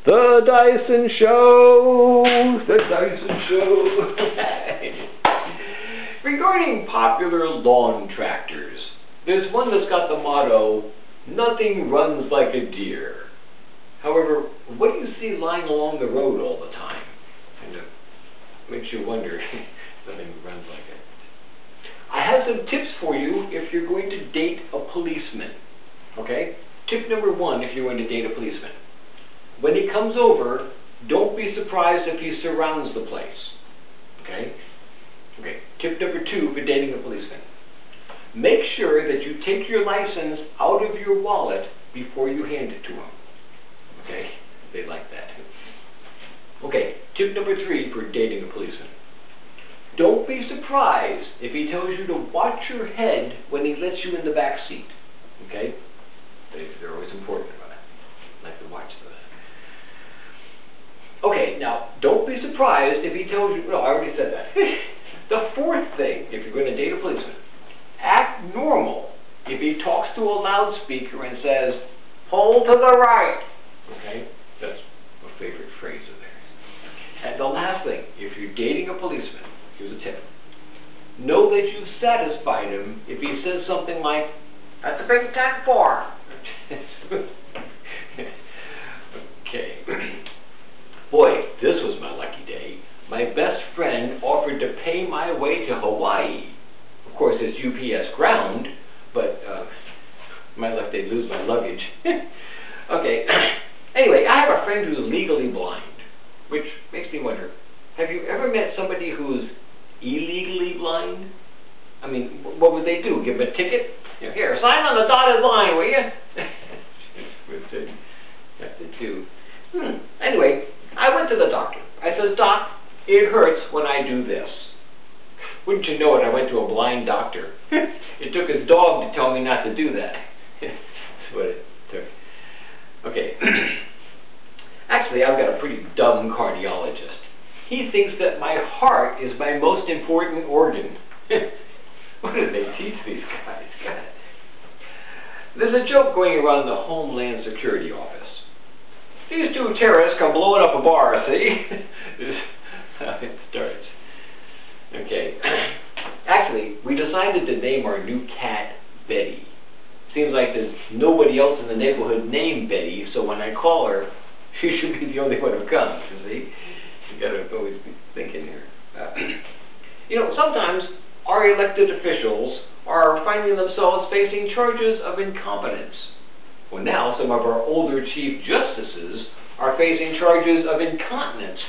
The Dyson Show! The Dyson Show! Regarding popular lawn tractors, there's one that's got the motto, "Nothing runs like a deer." However, what do you see lying along the road all the time? Kind of makes you wonder, nothing runs like it. I have some tips for you if you're going to date a policeman. Okay? Tip number one if you're going to date a policeman. When he comes over, don't be surprised if he surrounds the place. Okay? Okay. Tip number two for dating a policeman. Make sure that you take your license out of your wallet before you hand it to him. Okay? They like that. Okay. Tip number three for dating a policeman. Don't be surprised if he tells you to watch your head when he lets you in the back seat. Okay? They're always important about it. I like to watch those. Okay, now, don't be surprised if he tells you, no, I already said that. The fourth thing, if you're going to date a policeman, act normal if he talks to a loudspeaker and says, "Pull to the right." Okay? That's a favorite phrase of theirs. And the last thing, if you're dating a policeman, here's a tip. Know that you've satisfied him if he says something like, "That's a big 10-4. Okay. Boy, this was my lucky day. My best friend offered to pay my way to Hawaii. Of course, it's UPS ground, but my luck they'd lose my luggage. Okay. Anyway, I have a friend who's legally blind, which makes me wonder, have you ever met somebody who's illegally blind? I mean, what would they do? Give him a ticket? Here, sign on the dotted line, will you? Have to do. Anyway, I went to the doctor. I said, "Doc, it hurts when I do this." Wouldn't you know it, I went to a blind doctor. It took his dog to tell me not to do that. That's what it took. Okay. Actually, I've got a pretty dumb cardiologist. He thinks that my heart is my most important organ. What do they teach these guys? God. There's a joke going around the Homeland Security Office. These two terrorists come blowing up a bar, see? This is how it starts. Okay. Actually, we decided to name our new cat Betty. Seems like there's nobody else in the neighborhood named Betty, so when I call her, she should be the only one who comes, you see? You gotta always be thinking here. You know, sometimes our elected officials are finding themselves facing charges of incompetence. Well, now some of our older chief justices are facing charges of incontinence.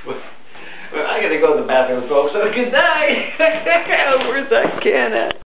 Well, I gotta go to the bathroom, folks. So good night. Where's that can at?